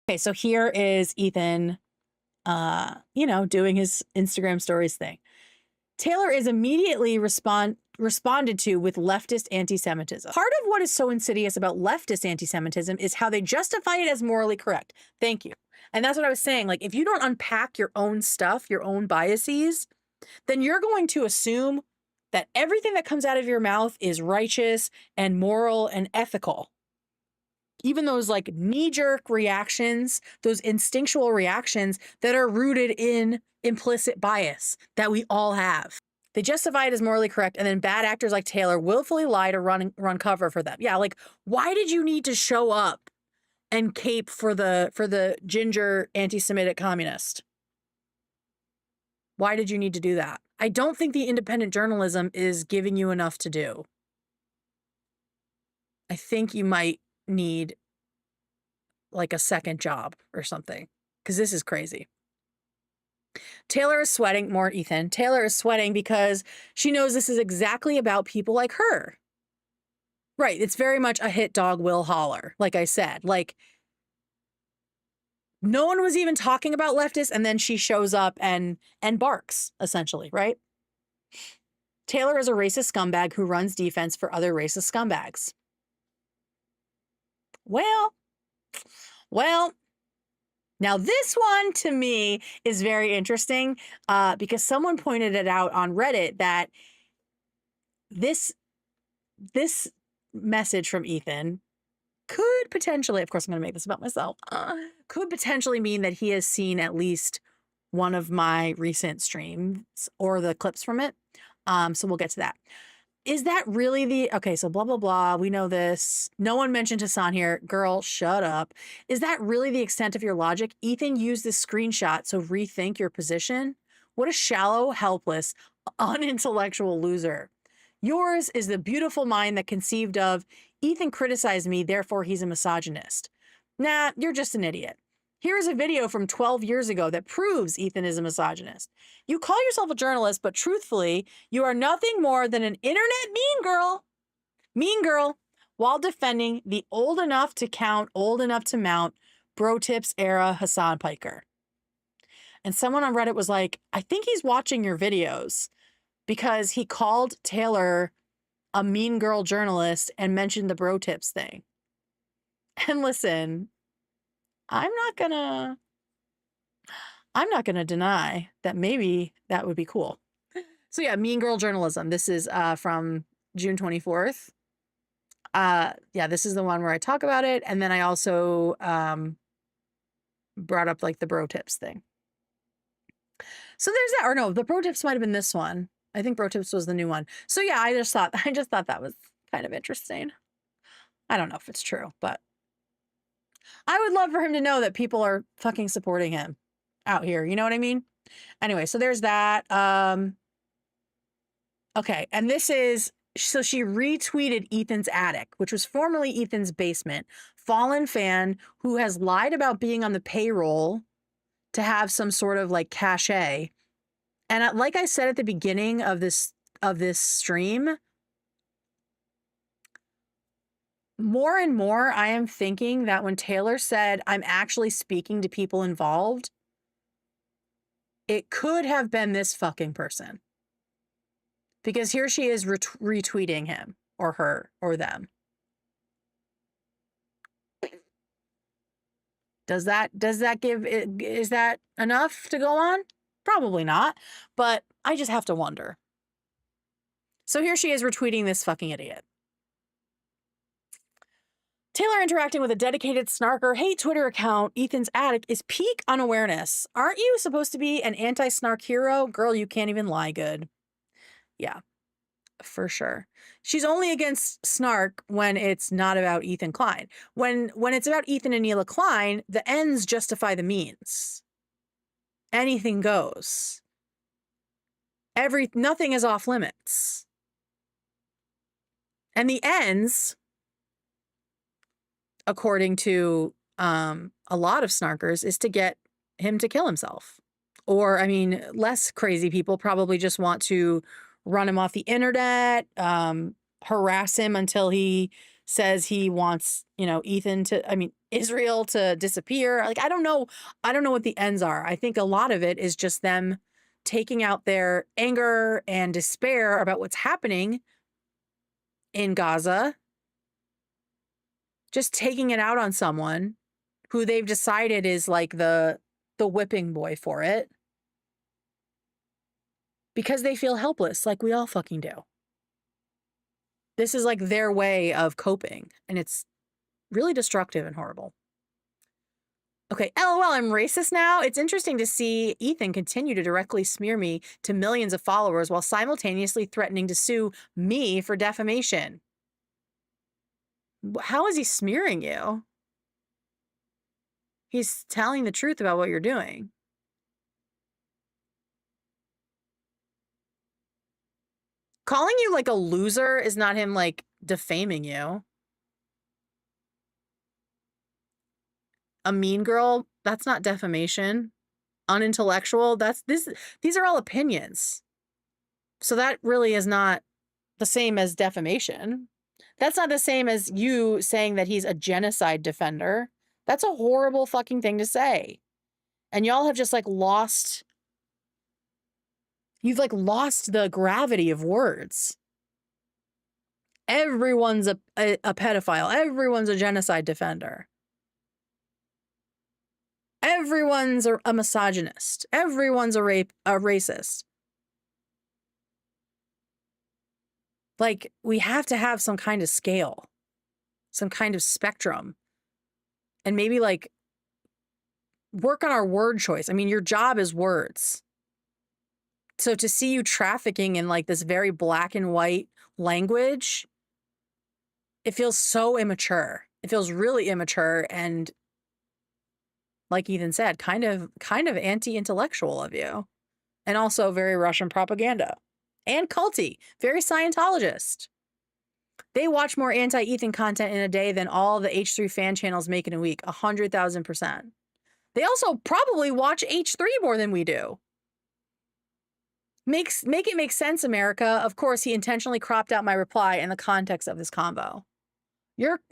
Okay, so here is Ethan, doing his Instagram stories thing. Taylor is immediately responded to with leftist anti-Semitism. Part of what is so insidious about leftist anti-Semitism is how they justify it as morally correct. Thank you. And that's what I was saying. Like, if you don't unpack your own stuff, your own biases, then you're going to assume that everything that comes out of your mouth is righteous and moral and ethical. Even those like knee-jerk reactions, those instinctual reactions that are rooted in implicit bias that we all have. They justify it as morally correct, and then bad actors like Taylor willfully lie to run cover for them. Yeah, like, why did you need to show up and cape for the ginger anti-Semitic communist? Why did you need to do that? I don't think the independent journalism is giving you enough to do. I think you might need like a second job or something, because this is crazy. Taylor is sweating, more Ethan. Taylor is sweating because she knows this is exactly about people like her. Right. It's very much a hit dog will holler. Like I said, like no one was even talking about leftists. And then she shows up and barks, essentially. Right. Taylor is a racist scumbag who runs defense for other racist scumbags. Well, now this one to me is very interesting because someone pointed it out on Reddit that this message from Ethan could potentially, of course I'm going to make this about myself, could potentially mean that he has seen at least one of my recent streams or the clips from it. So we'll get to that. Is that really okay, so blah, blah, blah. We know this. No one mentioned Hassan here. Girl, shut up. Is that really the extent of your logic? Ethan used this screenshot, so rethink your position. What a shallow, helpless, unintellectual loser. Yours is the beautiful mind that conceived of, Ethan criticized me, therefore he's a misogynist. Nah, you're just an idiot. Here is a video from 12 years ago that proves Ethan is a misogynist. You call yourself a journalist, but truthfully, you are nothing more than an internet mean girl. Mean girl, while defending the old enough to count, old enough to mount, bro tips era Hassan Piker. And someone on Reddit was like, I think he's watching your videos because he called Taylor a mean girl journalist and mentioned the bro tips thing. And listen, I'm not gonna deny that maybe that would be cool. So yeah, mean girl journalism. This is from June 24th. Yeah, this is the one where I talk about it. And then I also brought up like the bro tips thing. So there's that, or no, the bro tips might've been this one. I think bro tips was the new one. So yeah, I just thought that was kind of interesting. I don't know if it's true, but I would love for him to know that people are fucking supporting him out here. You know what I mean? Anyway, so there's that. Okay. And this is, so she retweeted Ethan's attic, which was formerly Ethan's basement. Fallen fan who has lied about being on the payroll to have some sort of like cachet. And like I said at the beginning of this stream, more and more I am thinking that when Taylor said, I'm actually speaking to people involved, it could have been this fucking person. Because here she is retweeting him or her or them. Is that enough to go on? Probably not, but I just have to wonder. So here she is retweeting this fucking idiot. Taylor interacting with a dedicated snarker hate Twitter account, Ethan's attic, is peak unawareness. Aren't you supposed to be an anti-snark hero? Girl, you can't even lie good. Yeah, for sure. She's only against snark when it's not about Ethan Klein. When it's about Ethan and Hila Klein, the ends justify the means. Anything goes. Nothing is off limits. And the ends, according to a lot of snarkers, is to get him to kill himself. Or, I mean, less crazy people probably just want to run him off the internet, harass him until he says he wants, Israel to disappear. Like, I don't know what the ends are. I think a lot of it is just them taking out their anger and despair about what's happening in Gaza, just taking it out on someone who they've decided is like the whipping boy for it, because they feel helpless, like we all fucking do. This is like their way of coping, and it's really destructive and horrible. Okay, LOL, I'm racist now. It's interesting to see Ethan continue to directly smear me to millions of followers while simultaneously threatening to sue me for defamation. How is he smearing you? He's telling the truth about what you're doing. Calling you like a loser is not him like defaming you. A mean girl, that's not defamation. Unintellectual, these are all opinions. So that really is not the same as defamation. That's not the same as you saying that he's a genocide defender. That's a horrible fucking thing to say. And y'all have just like lost the gravity of words. Everyone's a pedophile. Everyone's a genocide defender. Everyone's a misogynist. Everyone's a racist. Like, we have to have some kind of scale, some kind of spectrum, and maybe like work on our word choice. I mean, your job is words. So to see you trafficking in like this very black and white language, it feels so immature. It feels really immature, and like Ethan said, kind of anti-intellectual of you. And also very Russian propaganda. And culty. Very Scientologist. They watch more anti-Ethan content in a day than all the H3 fan channels make in a week. 100,000%. They also probably watch H3 more than we do. Make it make sense, America. Of course, he intentionally cropped out my reply in the context of this convo. Your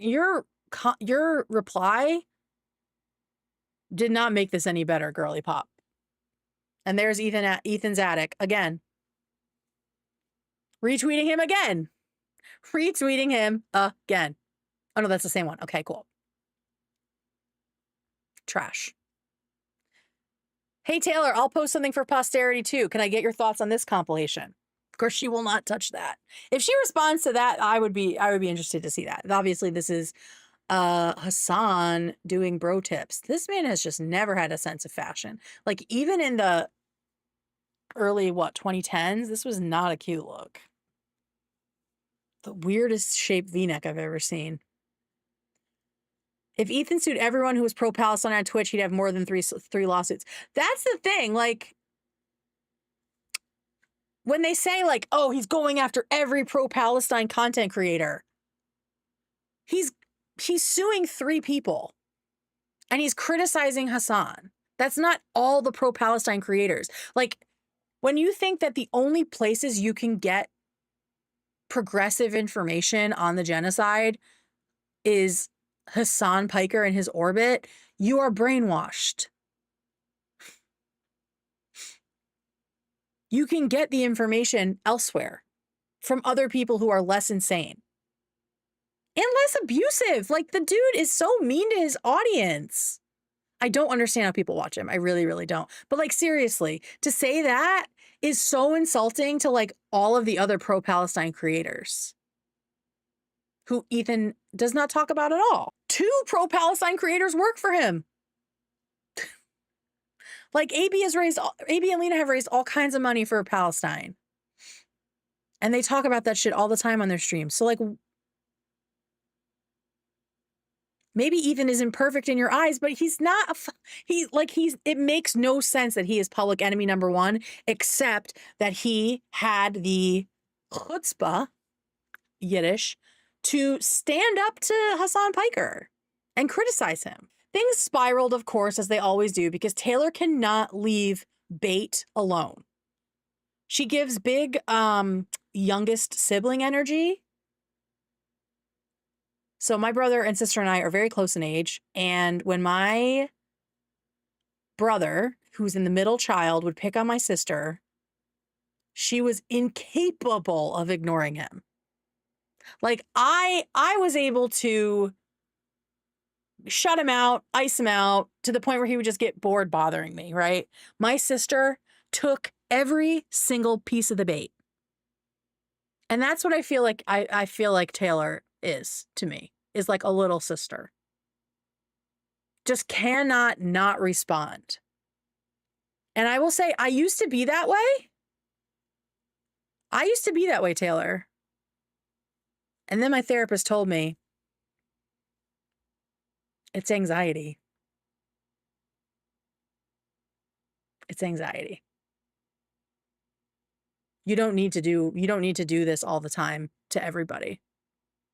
reply did not make this any better, girly pop. And there's Ethan's attic again. Retweeting him again. Retweeting him again. Oh no, that's the same one. Okay, cool. Trash. Hey Taylor, I'll post something for posterity too. Can I get your thoughts on this compilation? Of course, she will not touch that. If she responds to that, I would be interested to see that. Obviously, this is Hassan doing bro tips. This man has just never had a sense of fashion. Like, even in the early 2010s, this was not a cute look. The weirdest shaped V-neck I've ever seen. If Ethan sued everyone who was pro-Palestine on Twitch, he'd have more than three lawsuits. That's the thing. Like, when they say like, oh, he's going after every pro-Palestine content creator, he's suing 3 people, and he's criticizing Hassan. That's not all the pro-Palestine creators. Like, when you think that the only places you can get progressive information on the genocide is Hassan Piker and his orbit, you are brainwashed. You can get the information elsewhere from other people who are less insane and less abusive. Like, the dude is so mean to his audience. I don't understand how people watch him. I really, really don't. But like, seriously, to say that is so insulting to like all of the other pro-Palestine creators who Ethan does not talk about at all. 2 pro-Palestine creators work for him. Like, AB and Lena have raised all kinds of money for Palestine. And they talk about that shit all the time on their streams. So like, maybe Ethan is imperfect in your eyes, but he's not. It makes no sense that he is public enemy number 1, except that he had the chutzpah, Yiddish, to stand up to Hassan Piker and criticize him. Things spiraled, of course, as they always do, because Taylor cannot leave bait alone. She gives big youngest sibling energy. So my brother and sister and I are very close in age. And when my brother, who's in the middle child, would pick on my sister, she was incapable of ignoring him. Like I was able to shut him out, ice him out, to the point where he would just get bored bothering me, right? My sister took every single piece of the bait. And that's what I feel like I feel like Taylor is to me, is like a little sister. Just cannot not respond. And I will say, I used to be that way. I used to be that way, Taylor. And then my therapist told me it's anxiety. It's anxiety. You don't need to do this all the time to everybody.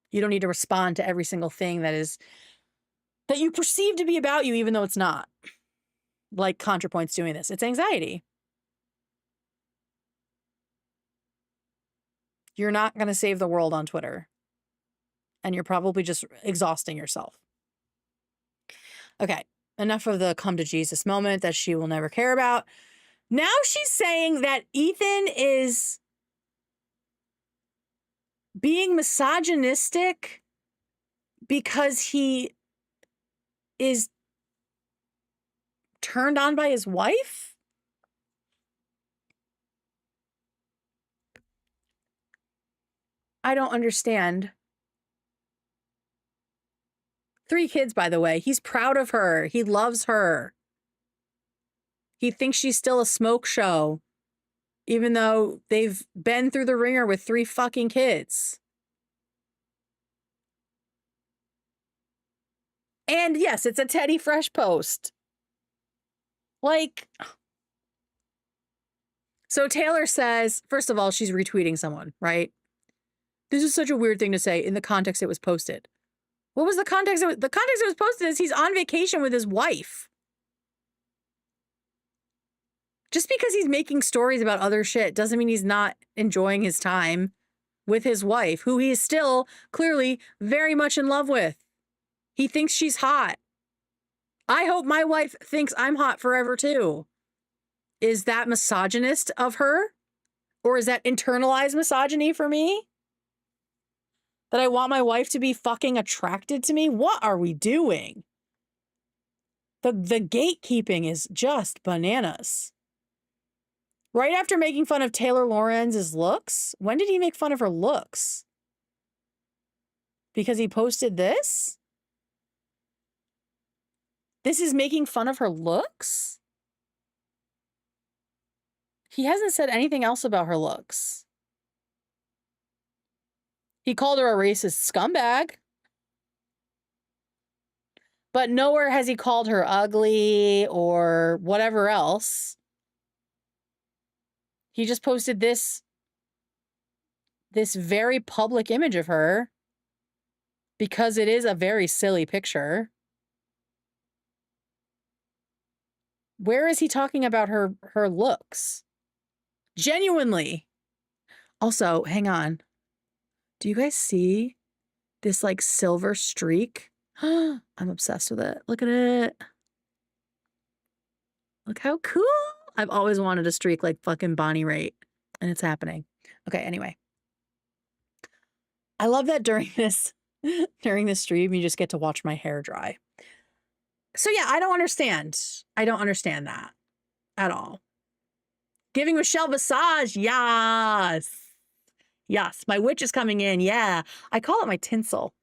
You don't need to respond to every single thing that you perceive to be about you, even though it's not. Like ContraPoint's doing this. It's anxiety. You're not going to save the world on Twitter. And you're probably just exhausting yourself. Okay, enough of the come to Jesus moment that she will never care about. Now she's saying that Ethan is being misogynistic because he is turned on by his wife? I don't understand. 3 kids, by the way. He's proud of her. He loves her. He thinks she's still a smoke show, even though they've been through the ringer with 3 fucking kids. And yes, it's a Teddy Fresh post. Like, so Taylor says, first of all, she's retweeting someone, right? This is such a weird thing to say in the context it was posted. What was the context? The context it was posted is he's on vacation with his wife. Just because he's making stories about other shit doesn't mean he's not enjoying his time with his wife, who he is still clearly very much in love with. He thinks she's hot. I hope my wife thinks I'm hot forever too. Is that misogynist of her? Or is that internalized misogyny for me? That I want my wife to be fucking attracted to me? What are we doing? The gatekeeping is just bananas. Right after making fun of Taylor Lorenz's looks? When did he make fun of her looks? Because he posted this? This is making fun of her looks? He hasn't said anything else about her looks. He called her a racist scumbag. But nowhere has he called her ugly or whatever else. He just posted this very public image of her because it is a very silly picture. Where is he talking about her looks? Genuinely. Also, hang on. Do you guys see this like silver streak? I'm obsessed with it. Look at it. Look how cool. I've always wanted a streak like fucking Bonnie Raitt, and it's happening. Okay, anyway. I love that during this stream, you just get to watch my hair dry. So yeah, I don't understand. I don't understand that at all. Giving Michelle Visage, yes. Yes, my witch is coming in, yeah. I call it my tinsel.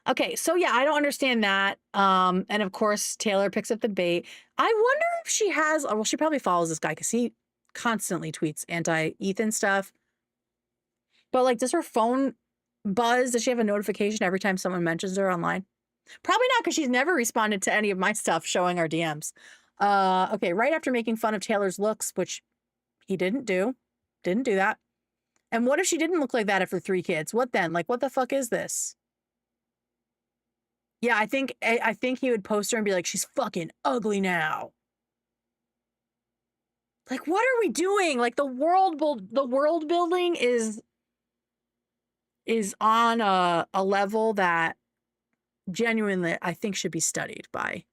Okay, so yeah, I don't understand that. And of course, Taylor picks up the bait. I wonder if she has, well, she probably follows this guy because he constantly tweets anti-Ethan stuff. But like, does her phone buzz? Does she have a notification every time someone mentions her online? Probably not, because she's never responded to any of my stuff showing our DMs. Okay, right after making fun of Taylor's looks, which he didn't do that. And what if she didn't look like that after 3 kids? What then? Like, what the fuck is this? Yeah, I think he would post her and be like, she's fucking ugly now. Like, what are we doing? Like, the world building is is on a level that genuinely I think should be studied by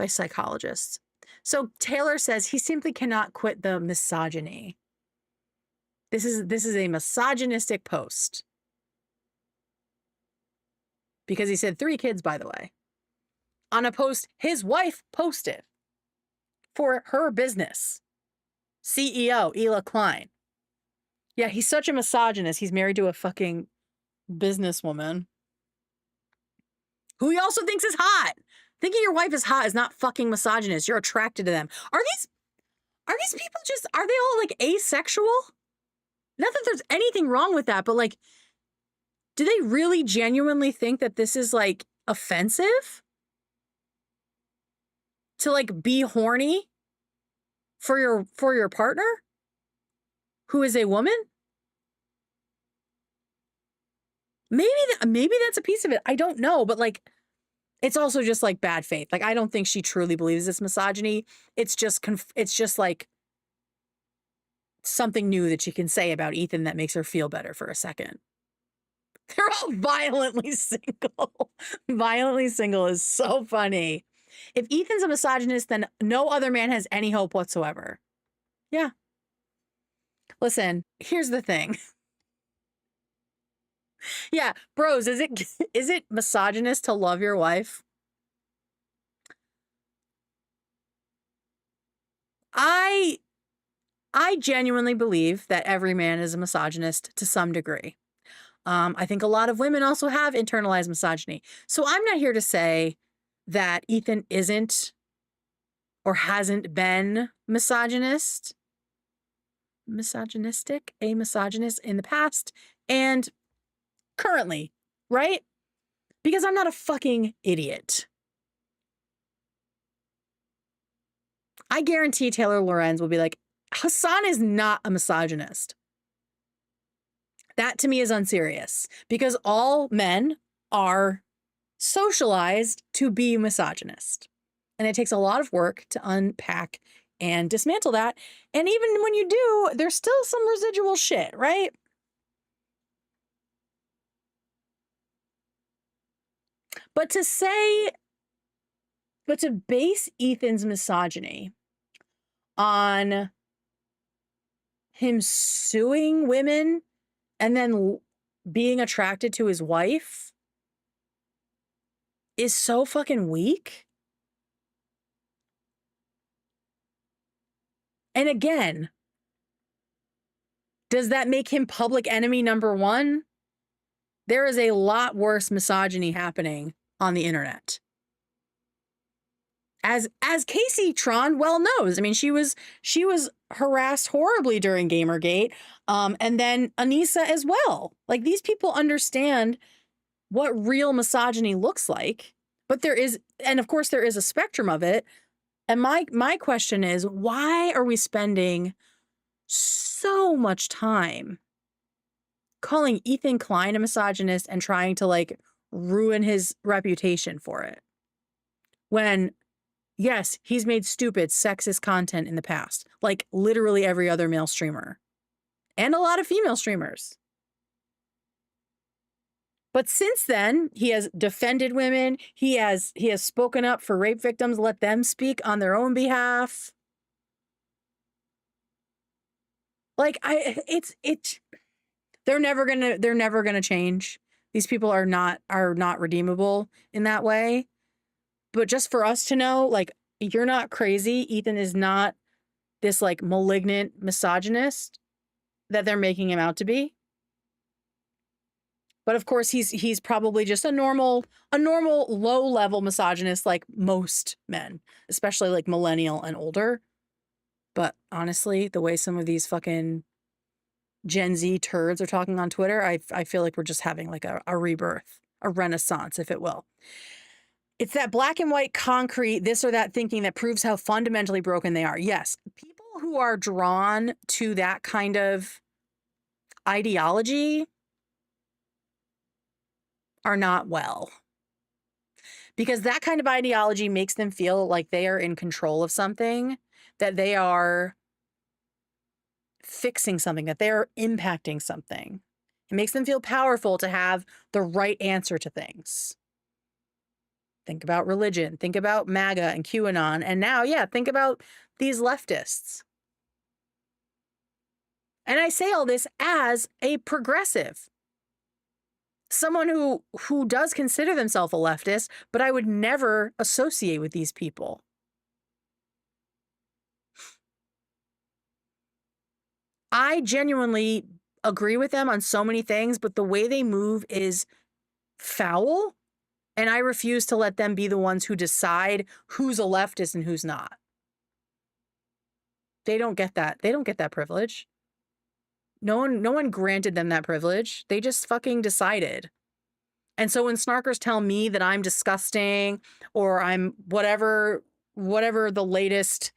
psychologists. So Taylor says he simply cannot quit the misogyny. This is a misogynistic post. Because he said 3 kids, by the way, on a post his wife posted for her business. CEO, Hila Klein. Yeah, he's such a misogynist. He's married to a fucking businesswoman who he also thinks is hot. Thinking your wife is hot is not fucking misogynist. You're attracted to them. Are these people just, are they all like asexual? Not that there's anything wrong with that, but like, do they really genuinely think that this is like offensive? To like be horny for your partner who is a woman? Maybe that's a piece of it. I don't know, but like, it's also just like bad faith. Like, I don't think she truly believes this misogyny. It's just like something new that she can say about Ethan that makes her feel better for a second. They're all violently single. Violently single is so funny. If Ethan's a misogynist, then no other man has any hope whatsoever. Yeah. Listen, here's the thing. Yeah, bros, is it misogynist to love your wife? I genuinely believe that every man is a misogynist to some degree. I think a lot of women also have internalized misogyny. So I'm not here to say that Ethan isn't or hasn't been misogynistic, a misogynist in the past and currently, right? Because I'm not a fucking idiot. I guarantee Taylor Lorenz will be like, Hassan is not a misogynist. That to me is unserious because all men are socialized to be misogynist. And it takes a lot of work to unpack and dismantle that. And even when you do, there's still some residual shit, right? But to base Ethan's misogyny on him suing women and then being attracted to his wife is so fucking weak. And again, does that make him public enemy number 1? There is a lot worse misogyny happening on the internet. As Casey Tron well knows. I mean, she was harassed horribly during Gamergate. And then Anissa as well. Like, these people understand what real misogyny looks like. But there is, and of course there is a spectrum of it. And my question is, why are we spending so much time calling Ethan Klein a misogynist and trying to like ruin his reputation for it? When, yes, he's made stupid sexist content in the past, like literally every other male streamer and a lot of female streamers. But since then, he has defended women. He has spoken up for rape victims, let them speak on their own behalf. Like, they're never gonna change. These people are not redeemable in that way. But just for us to know, like, you're not crazy. Ethan is not this like malignant misogynist that they're making him out to be. But of course, he's probably just a normal low-level misogynist like most men, especially like millennial and older. But honestly, the way some of these fucking Gen Z turds are talking on Twitter, I feel like we're just having like a rebirth, a renaissance, if it will. It's that black and white concrete, this or that thinking that proves how fundamentally broken they are. Yes, people who are drawn to that kind of ideology are not well. Because that kind of ideology makes them feel like they are in control of something, that they are fixing something, that they are impacting something. It makes them feel powerful to have the right answer to things. Think about religion. Think about MAGA and QAnon. And now, yeah, think about these leftists. And I say all this as a progressive. Someone who does consider themselves a leftist, but I would never associate with these people. I genuinely agree with them on so many things, but the way they move is foul, and I refuse to let them be the ones who decide who's a leftist and who's not. They don't get that. They don't get that privilege. No one granted them that privilege. They just fucking decided. And so when snarkers tell me that I'm disgusting or I'm whatever the latest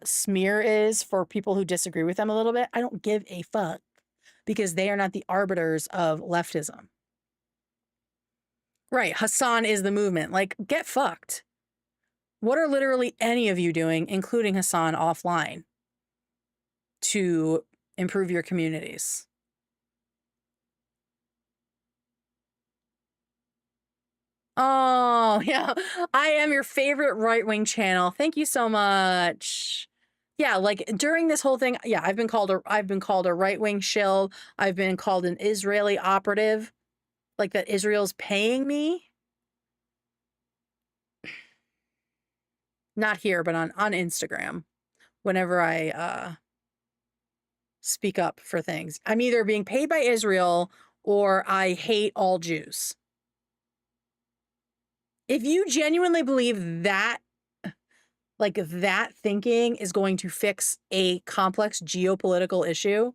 smear is for people who disagree with them a little bit, I don't give a fuck because they are not the arbiters of leftism. Right, Hassan is the movement. Like, get fucked. What are literally any of you doing, including Hassan, offline to improve your communities? Oh, yeah. I am your favorite right-wing channel. Thank you so much. Yeah, like during this whole thing, yeah, I've been called a right-wing shill. I've been called an Israeli operative, like that Israel's paying me. Not here, but on Instagram. Whenever I speak up for things, I'm either being paid by Israel or I hate all Jews. If you genuinely believe that, like that thinking is going to fix a complex geopolitical issue,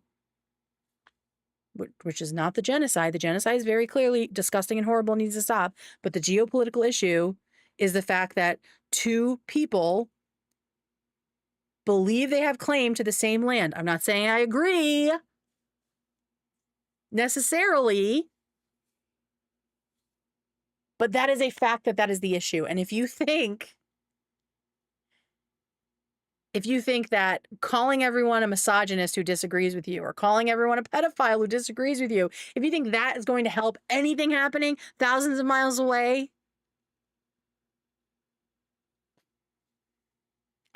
which is not the genocide. The genocide is very clearly disgusting and horrible, needs to stop. But the geopolitical issue is the fact that two people believe they have claim to the same land. I'm not saying I agree necessarily, but that is a fact that is the issue. And if you think that calling everyone a misogynist who disagrees with you or calling everyone a pedophile who disagrees with you, if you think that is going to help anything happening thousands of miles away,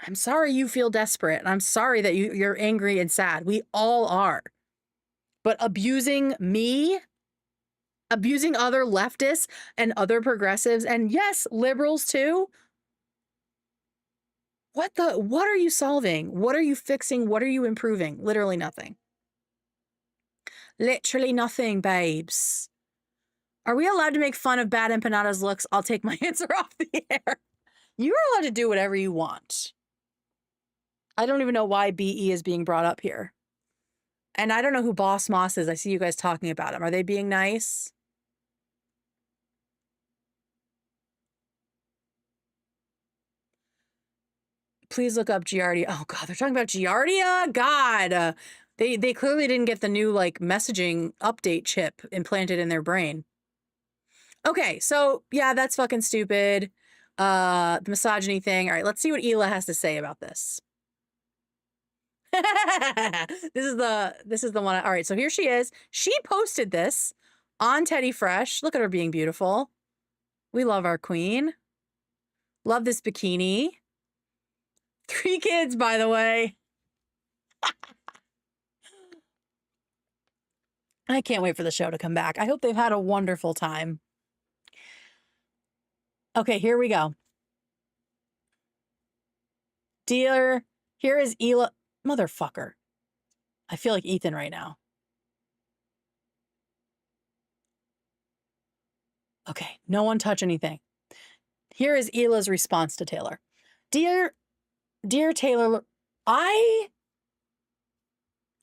I'm sorry you feel desperate. And I'm sorry that you're angry and sad. We all are. But abusing me, abusing other leftists and other progressives, and yes, liberals too. What are you solving? What are you fixing? What are you improving? Literally nothing. Literally nothing, babes. Are we allowed to make fun of Bad Empanada's looks? I'll take my answer off the air. You are allowed to do whatever you want. I don't even know why BE is being brought up here. And I don't know who Boss Moss is. I see you guys talking about him. Are they being nice? Please look up Giardia. Oh God, they're talking about Giardia? God. They clearly didn't get the new like messaging update chip implanted in their brain. Okay, so yeah, that's fucking stupid. The misogyny thing. All right, let's see what Hila has to say about this. This is the one. All right, so here she is. She posted this on Teddy Fresh. Look at her being beautiful. We love our queen. Love this bikini. 3 kids, by the way. I can't wait for the show to come back. I hope they've had a wonderful time. Okay, here we go. Dear, here is Hila. Motherfucker. I feel like Ethan right now. Okay, no one touch anything. Here is Hila's response to Taylor. Dear Taylor, I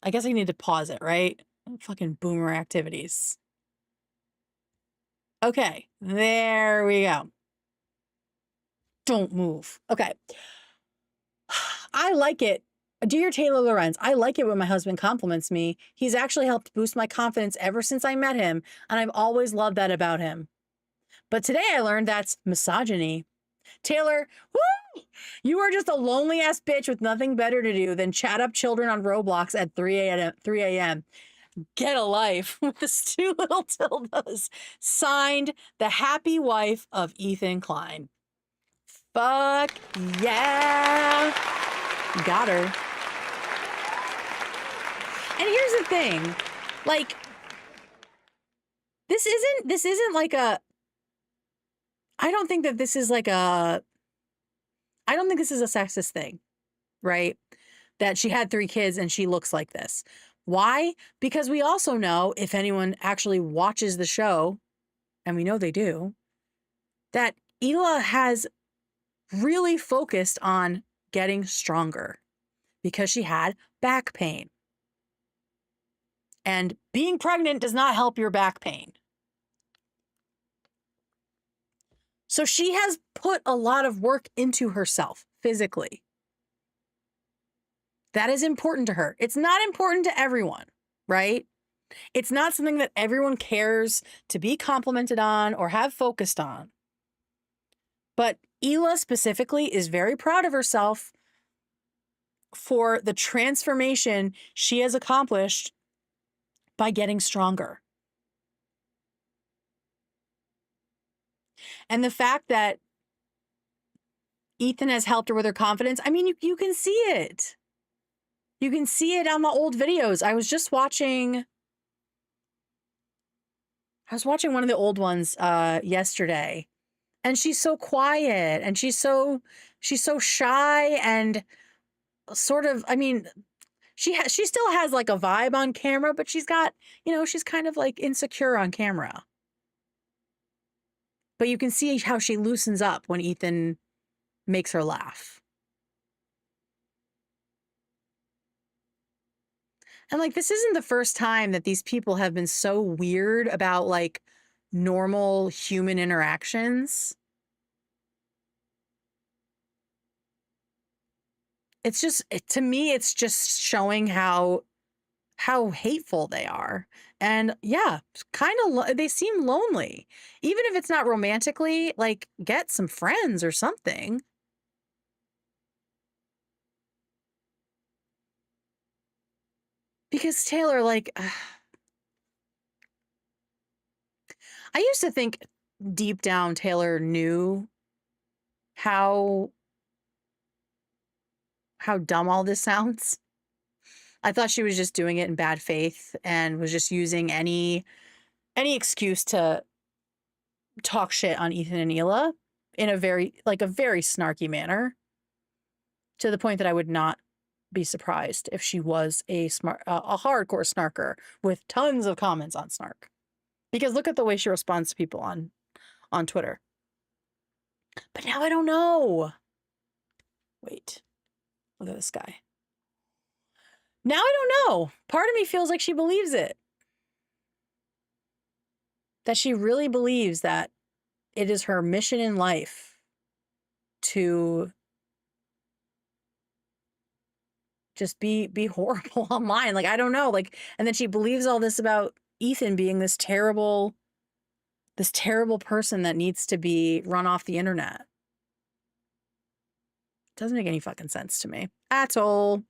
guess I need to pause it, right? Fucking boomer activities. Okay, there we go. Don't move. Okay. I like it. Dear Taylor Lorenz, I like it when my husband compliments me. He's actually helped boost my confidence ever since I met him, and I've always loved that about him. But today I learned that's misogyny. Taylor, woo! You are just a lonely-ass bitch with nothing better to do than chat up children on Roblox at 3 a.m. Get a life with this two little tildes. Signed, the happy wife of Ethan Klein. Fuck yeah. Got her. And here's the thing. Like, this isn't like a, I don't think this is a sexist thing, right? That she had 3 kids and she looks like this. Why? Because we also know, if anyone actually watches the show, and we know they do, that Hila has really focused on getting stronger because she had back pain. And being pregnant does not help your back pain. So she has put a lot of work into herself physically. That is important to her. It's not important to everyone, right? It's not something that everyone cares to be complimented on or have focused on. But Hila specifically is very proud of herself for the transformation she has accomplished by getting stronger. And the fact that Ethan has helped her with her confidence, I mean, you can see it. You can see it on the old videos. I was watching one of the old ones yesterday, and she's so quiet and she's so shy and sort of, I mean, she still has like a vibe on camera, but she's got, she's kind of like insecure on camera. But you can see how she loosens up when Ethan makes her laugh. And like, this isn't the first time that these people have been so weird about like normal human interactions. It's just, to me, it's just showing how hateful they are. And yeah, kind of, they seem lonely. Even if it's not romantically, like, get some friends or something. Because Taylor, like, I used to think deep down Taylor knew how dumb all this sounds. I thought she was just doing it in bad faith and was just using any excuse to talk shit on Ethan and Hila in a very snarky manner, to the point that I would not be surprised if she was a hardcore snarker with tons of comments on snark. Because look at the way she responds to people on Twitter. But now I don't know. Wait. Look at this guy. Now I don't know. Part of me feels like she believes it. That she really believes that it is her mission in life to just be horrible online. Like, I don't know. Like, and then she believes all this about Ethan being this terrible person that needs to be run off the internet. Doesn't make any fucking sense to me. At all.